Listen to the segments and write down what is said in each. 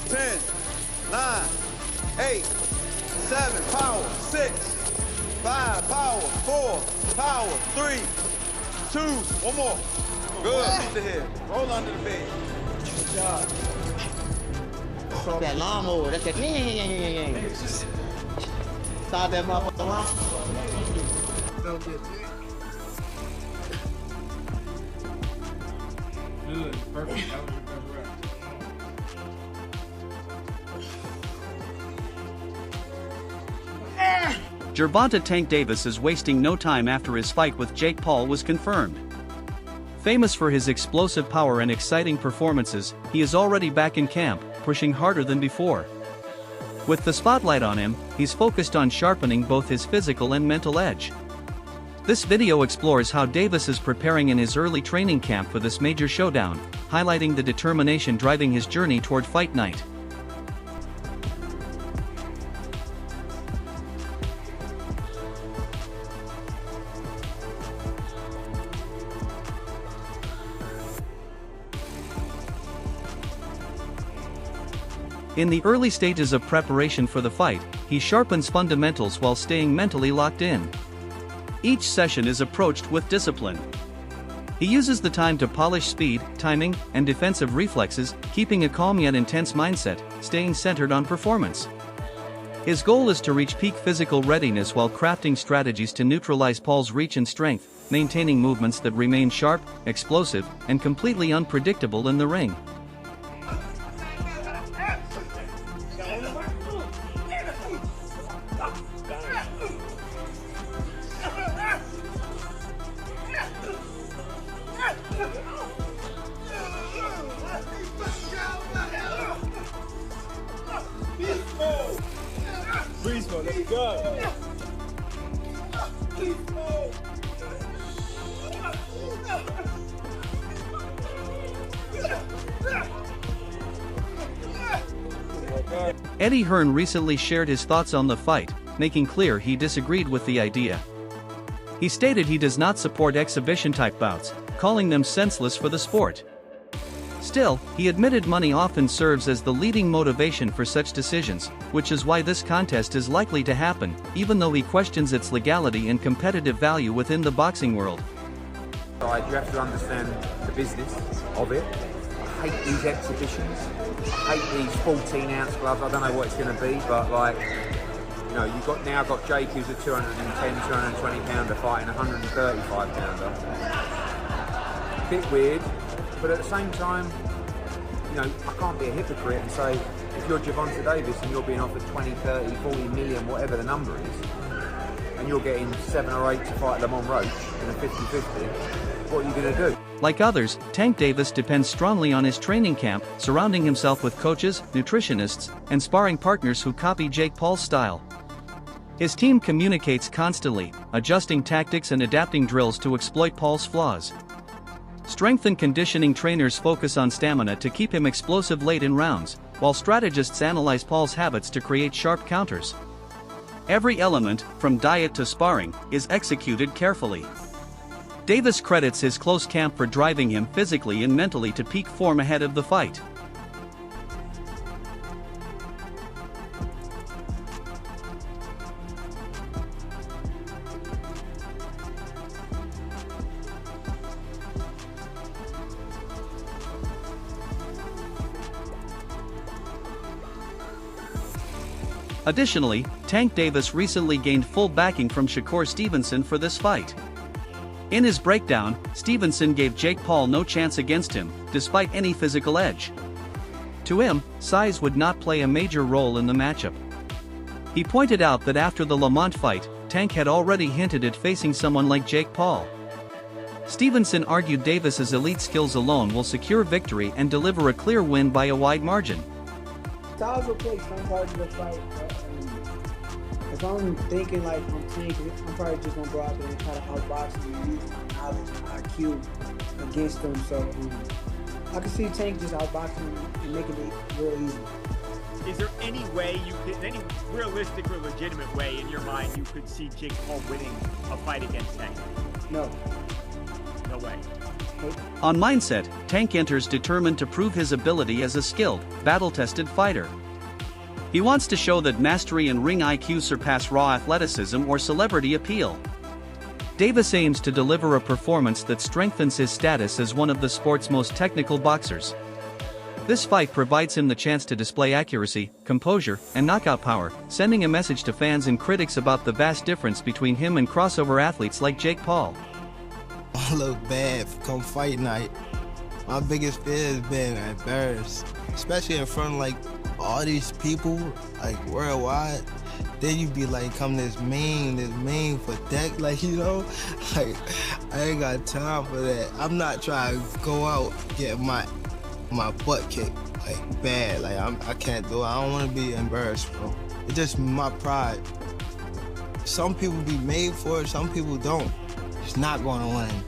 10, 9, 8, 7, power, 6, 5, power, 4, power, 3, 2, one more. Good, leave the head. Roll under the bed. Good job. That lawnmower, that's that. Start that motherfucker off. Good, perfect. That was your best rep. Gervonta Tank Davis is wasting no time after his fight with Jake Paul was confirmed. Famous for his explosive power and exciting performances, he is already back in camp, pushing harder than before. With the spotlight on him, he's focused on sharpening both his physical and mental edge. This video explores how Davis is preparing in his early training camp for this major showdown, highlighting the determination driving his journey toward fight night. In the early stages of preparation for the fight, he sharpens fundamentals while staying mentally locked in. Each session is approached with discipline. He uses the time to polish speed, timing, and defensive reflexes, keeping a calm yet intense mindset, staying centered on performance. His goal is to reach peak physical readiness while crafting strategies to neutralize Paul's reach and strength, maintaining movements that remain sharp, explosive, and completely unpredictable in the ring. Beast mode, let's go. Eddie Hearn recently shared his thoughts on the fight, making clear he disagreed with the idea. He stated he does not support exhibition-type bouts, calling them senseless for the sport. Still, he admitted money often serves as the leading motivation for such decisions, which is why this contest is likely to happen, even though he questions its legality and competitive value within the boxing world. You have to understand the business of it. I hate these exhibitions. I hate these 14-ounce gloves. I don't know what it's going to be, but like, you know, you've now got Jake, who's a 210, 220 pounder fighting a 135 pounder. Bit weird. But at the same time, you know, I can't be a hypocrite and say, if you're Gervonta Davis and you're being offered 20, 30, 40 million, whatever the number is, and you're getting 7 or 8 to fight Lamont Roach in a 50-50, what are you going to do? Like others, Tank Davis depends strongly on his training camp, surrounding himself with coaches, nutritionists, and sparring partners who copy Jake Paul's style. His team communicates constantly, adjusting tactics and adapting drills to exploit Paul's flaws. Strength and conditioning trainers focus on stamina to keep him explosive late in rounds, while strategists analyze Paul's habits to create sharp counters. Every element, from diet to sparring, is executed carefully. Davis credits his close camp for driving him physically and mentally to peak form ahead of the fight. Additionally, Tank Davis recently gained full backing from Shakur Stevenson for this fight. In his breakdown, Stevenson gave Jake Paul no chance against him, despite any physical edge. To him, size would not play a major role in the matchup. He pointed out that after the Lamont fight, Tank had already hinted at facing someone like Jake Paul. Stevenson argued Davis's elite skills alone will secure victory and deliver a clear win by a wide margin. Styles will play some part of the fight. If I'm thinking like I'm tanking, I'm probably just gonna go out there and try to outbox him and use my knowledge and IQ against him. So I can see Tank just outboxing him and making it real easy. Is there any way you could, any realistic or legitimate way in your mind you could see Jake Paul winning a fight against Tank? No. No way. On mindset, Tank enters determined to prove his ability as a skilled, battle-tested fighter. He wants to show that mastery and ring IQ surpass raw athleticism or celebrity appeal. Davis aims to deliver a performance that strengthens his status as one of the sport's most technical boxers. This fight provides him the chance to display accuracy, composure, and knockout power, sending a message to fans and critics about the vast difference between him and crossover athletes like Jake Paul. I look bad come fight night. My biggest fear is being embarrassed, especially in front of like all these people, like worldwide. Then you be like, come this mean for deck, like, you know, like I ain't got time for that. I'm not trying to go out get my butt kicked, like bad, like I can't do it. I don't want to be embarrassed, bro. It's just my pride. Some people be made for it, some people don't. It's not going to win.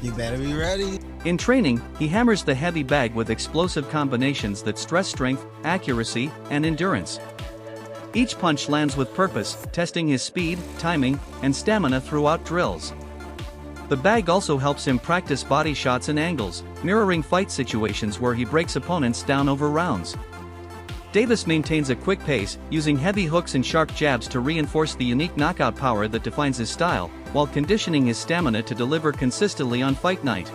You better be ready. In training, he hammers the heavy bag with explosive combinations that stress strength, accuracy, and endurance. Each punch lands with purpose, testing his speed, timing, and stamina throughout drills. The bag also helps him practice body shots and angles, mirroring fight situations where he breaks opponents down over rounds. Davis maintains a quick pace, using heavy hooks and sharp jabs to reinforce the unique knockout power that defines his style, while conditioning his stamina to deliver consistently on fight night.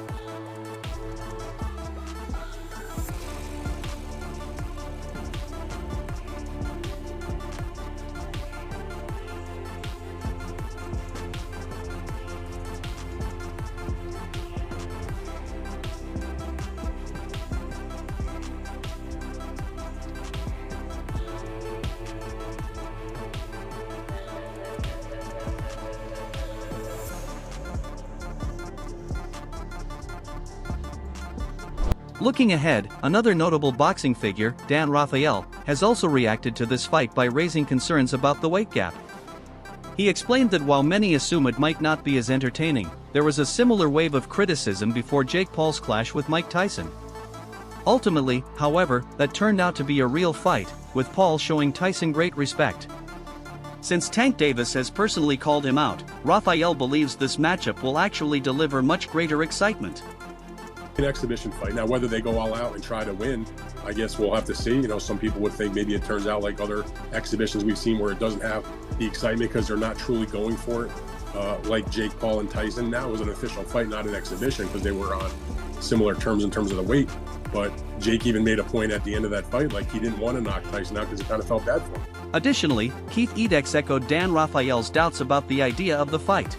Looking ahead, another notable boxing figure, Dan Rafael, has also reacted to this fight by raising concerns about the weight gap. He explained that while many assume it might not be as entertaining, there was a similar wave of criticism before Jake Paul's clash with Mike Tyson. Ultimately, however, that turned out to be a real fight, with Paul showing Tyson great respect. Since Tank Davis has personally called him out, Rafael believes this matchup will actually deliver much greater excitement. An exhibition fight. Now, whether they go all out and try to win, I guess we'll have to see. You know, some people would think maybe it turns out like other exhibitions we've seen where it doesn't have the excitement because they're not truly going for it, like Jake Paul and Tyson. Now it was an official fight, not an exhibition, because they were on similar terms in terms of the weight. But Jake even made a point at the end of that fight, like he didn't want to knock Tyson out because he kind of felt bad for him. Additionally, Keith Edex echoed Dan Rafael's doubts about the idea of the fight.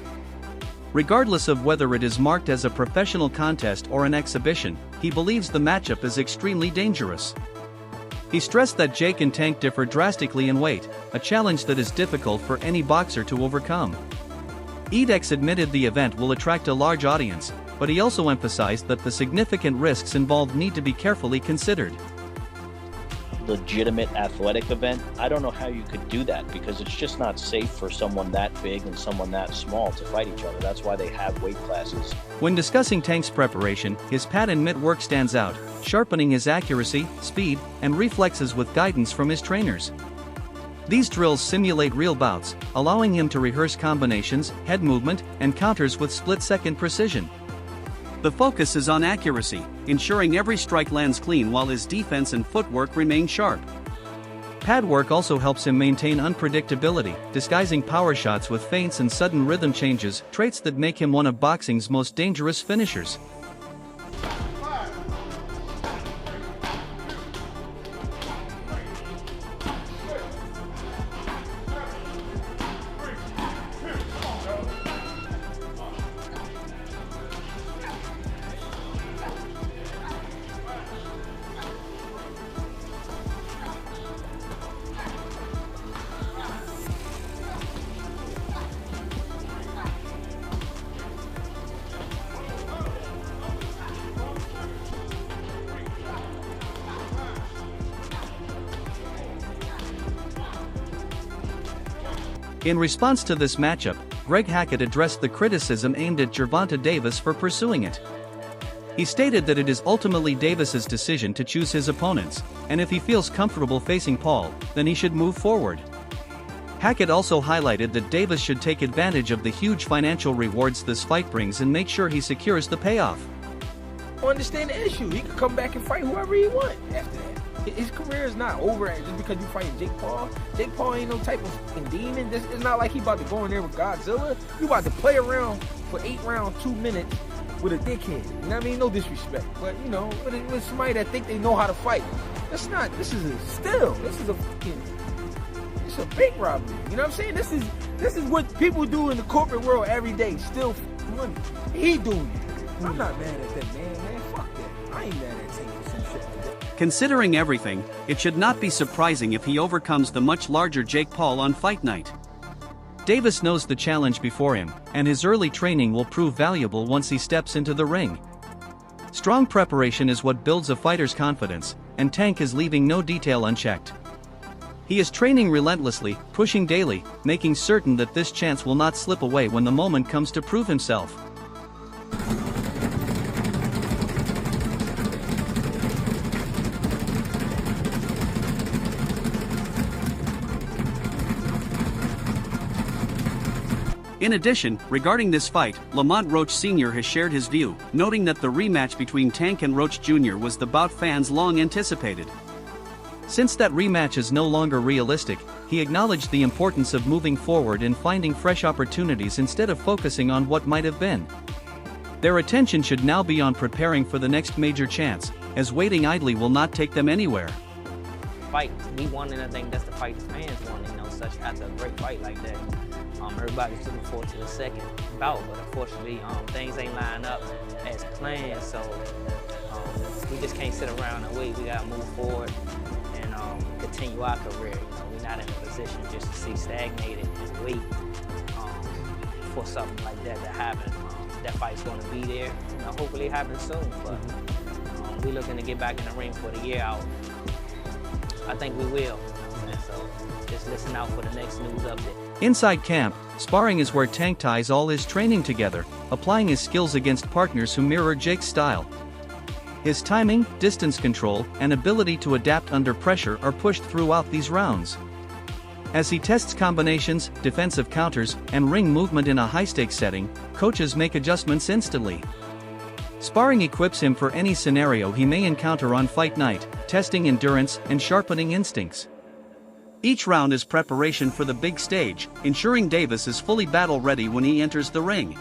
Regardless of whether it is marked as a professional contest or an exhibition, he believes the matchup is extremely dangerous. He stressed that Jake and Tank differ drastically in weight, a challenge that is difficult for any boxer to overcome. Edex admitted the event will attract a large audience, but he also emphasized that the significant risks involved need to be carefully considered. Legitimate athletic event, I don't know how you could do that because it's just not safe for someone that big and someone that small to fight each other. That's why they have weight classes. When discussing Tank's preparation, his pad and mitt work stands out, sharpening his accuracy, speed, and reflexes with guidance from his trainers. These drills simulate real bouts, allowing him to rehearse combinations, head movement, and counters with split-second precision. The focus is on accuracy, ensuring every strike lands clean while his defense and footwork remain sharp. Pad work also helps him maintain unpredictability, disguising power shots with feints and sudden rhythm changes, traits that make him one of boxing's most dangerous finishers. In response to this matchup, Greg Hackett addressed the criticism aimed at Gervonta Davis for pursuing it. He stated that it is ultimately Davis's decision to choose his opponents, and if he feels comfortable facing Paul, then he should move forward. Hackett also highlighted that Davis should take advantage of the huge financial rewards this fight brings and make sure he secures the payoff. I understand the issue. He could come back and fight whoever he wants after that. His career is not over just because you fight Jake Paul. Jake Paul ain't no type of fucking demon. It's not like he about to go in there with Godzilla. You about to play around for 8 rounds, 2 minutes with a dickhead. You know what I mean? No disrespect. But, you know, with somebody that think they know how to fight. This is it's a big robbery. You know what I'm saying? This is what people do in the corporate world every day. Steal money. He doing it. I'm not mad at that, man. Fuck that. I ain't mad at taking some shit like that. Considering everything, it should not be surprising if he overcomes the much larger Jake Paul on fight night. Davis knows the challenge before him, and his early training will prove valuable once he steps into the ring. Strong preparation is what builds a fighter's confidence, and Tank is leaving no detail unchecked. He is training relentlessly, pushing daily, making certain that this chance will not slip away when the moment comes to prove himself. In addition, regarding this fight, Lamont Roach Sr. has shared his view, noting that the rematch between Tank and Roach Jr. was the bout fans long anticipated. Since that rematch is no longer realistic, he acknowledged the importance of moving forward and finding fresh opportunities instead of focusing on what might have been. Their attention should now be on preparing for the next major chance, as waiting idly will not take them anywhere. Fight, we won, and I think that's the fight the fans want, you know, such after a great fight like that. Everybody's looking forward to the second bout, but unfortunately, things ain't lining up as planned, so we just can't sit around and wait. We gotta move forward and continue our career. You know, we're not in a position just to see stagnated and wait for something like that to happen. That fight's gonna be there. You know, hopefully it happens soon, but we're looking to get back in the ring for the year out. I think we will. So just listen out for the next news update. Inside camp, sparring is where Tank ties all his training together, applying his skills against partners who mirror Jake's style. His timing, distance control, and ability to adapt under pressure are pushed throughout these rounds. As he tests combinations, defensive counters, and ring movement in a high-stakes setting, coaches make adjustments instantly. Sparring equips him for any scenario he may encounter on fight night, testing endurance and sharpening instincts. Each round is preparation for the big stage, ensuring Davis is fully battle-ready when he enters the ring.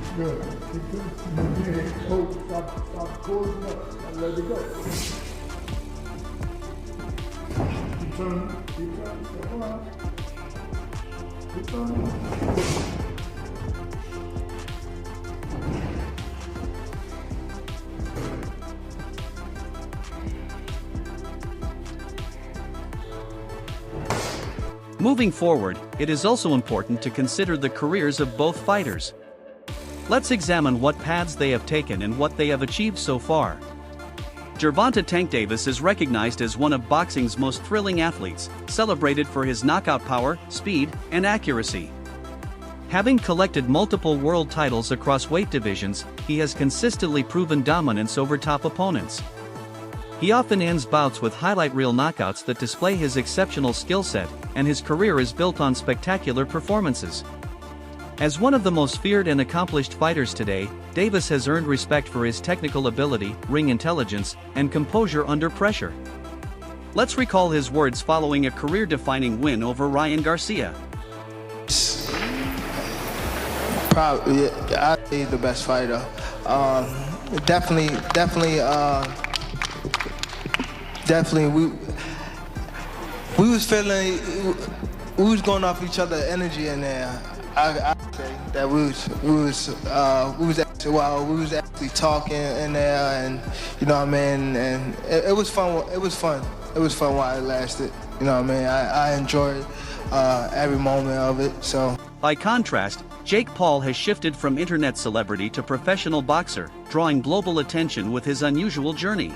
Good. Stop closing up and let it go. Keep turning. Come on. Keep turning. Moving forward, it is also important to consider the careers of both fighters. Let's examine what paths they have taken and what they have achieved so far. Gervonta Tank Davis is recognized as one of boxing's most thrilling athletes, celebrated for his knockout power, speed, and accuracy. Having collected multiple world titles across weight divisions, he has consistently proven dominance over top opponents. He often ends bouts with highlight reel knockouts that display his exceptional skill set, and his career is built on spectacular performances. As one of the most feared and accomplished fighters today, Davis has earned respect for his technical ability, ring intelligence, and composure under pressure. Let's recall his words following a career-defining win over Ryan Garcia. Probably, I'd say the best fighter. Definitely, we was feeling, we was going off each other's energy in there. I say that we was actually talking in there, and you know what I mean, and it was fun. It was fun while it lasted. You know what I mean. I enjoyed every moment of it. So. By contrast, Jake Paul has shifted from internet celebrity to professional boxer, drawing global attention with his unusual journey.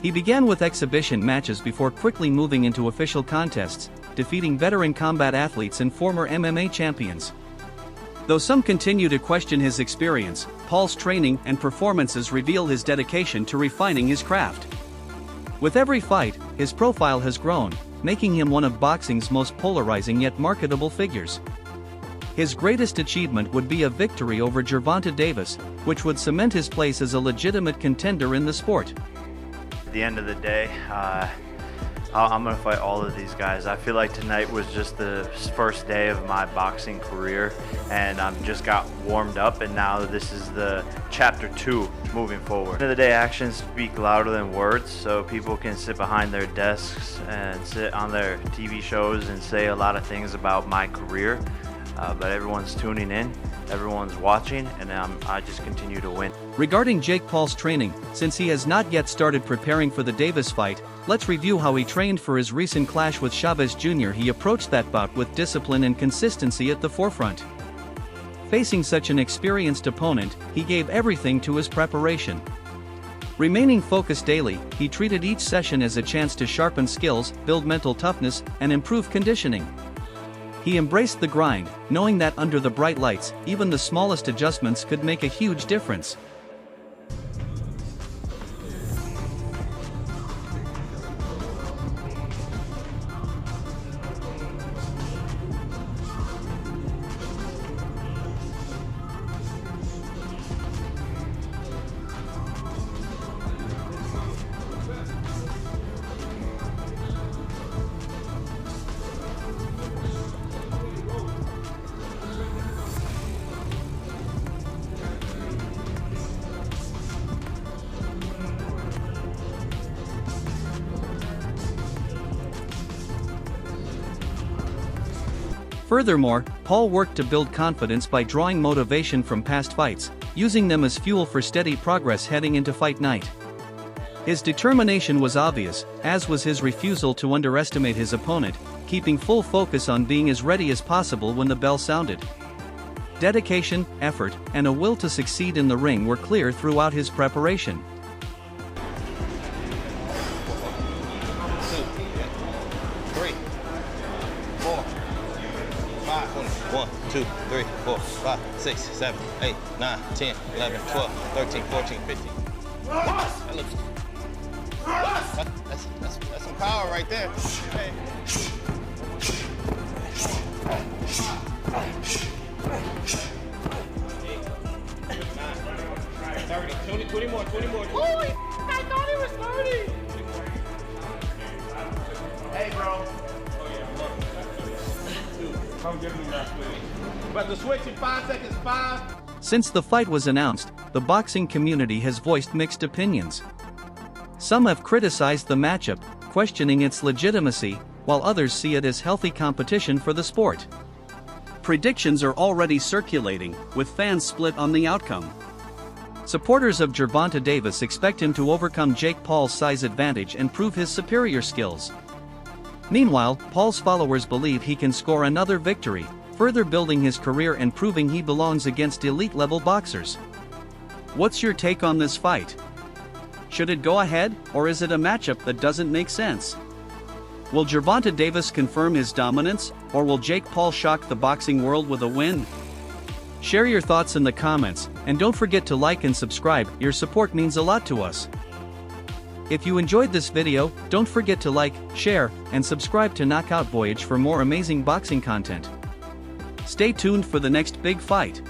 He began with exhibition matches before quickly moving into official contests, defeating veteran combat athletes and former MMA champions. Though some continue to question his experience, Paul's training and performances reveal his dedication to refining his craft. With every fight, his profile has grown, making him one of boxing's most polarizing yet marketable figures. His greatest achievement would be a victory over Gervonta Davis, which would cement his place as a legitimate contender in the sport. At the end of the day, I'm going to fight all of these guys. I feel like tonight was just the first day of my boxing career, and I've just got warmed up, and now this is the chapter 2 moving forward. At the end of the day, actions speak louder than words, so people can sit behind their desks and sit on their TV shows and say a lot of things about my career, but everyone's tuning in, everyone's watching, and I just continue to win. Regarding Jake Paul's training, since he has not yet started preparing for the Davis fight, let's review how he trained for his recent clash with Chavez Jr. He approached that bout with discipline and consistency at the forefront. Facing such an experienced opponent, he gave everything to his preparation. Remaining focused daily, he treated each session as a chance to sharpen skills, build mental toughness, and improve conditioning. He embraced the grind, knowing that under the bright lights, even the smallest adjustments could make a huge difference. Furthermore, Paul worked to build confidence by drawing motivation from past fights, using them as fuel for steady progress heading into fight night. His determination was obvious, as was his refusal to underestimate his opponent, keeping full focus on being as ready as possible when the bell sounded. Dedication, effort, and a will to succeed in the ring were clear throughout his preparation. 1, 2, 3, 4, 5, 6, 7, 8, 9, 10, 11, 12, 13, 14, 15. That looks... That's some power right there. Hey. 30, 20 more. Holy I thought he was 30. Hey, bro. Come give me that, please. About to switch in 5 seconds, 5. Since the fight was announced, the boxing community has voiced mixed opinions. Some have criticized the matchup, questioning its legitimacy, while others see it as healthy competition for the sport. Predictions are already circulating, with fans split on the outcome. Supporters of Gervonta Davis expect him to overcome Jake Paul's size advantage and prove his superior skills. Meanwhile, Paul's followers believe he can score another victory, further building his career and proving he belongs against elite-level boxers. What's your take on this fight? Should it go ahead, or is it a matchup that doesn't make sense? Will Gervonta Davis confirm his dominance, or will Jake Paul shock the boxing world with a win? Share your thoughts in the comments, and don't forget to like and subscribe. Your support means a lot to us. If you enjoyed this video, don't forget to like, share, and subscribe to Knockout Voyage for more amazing boxing content. Stay tuned for the next big fight.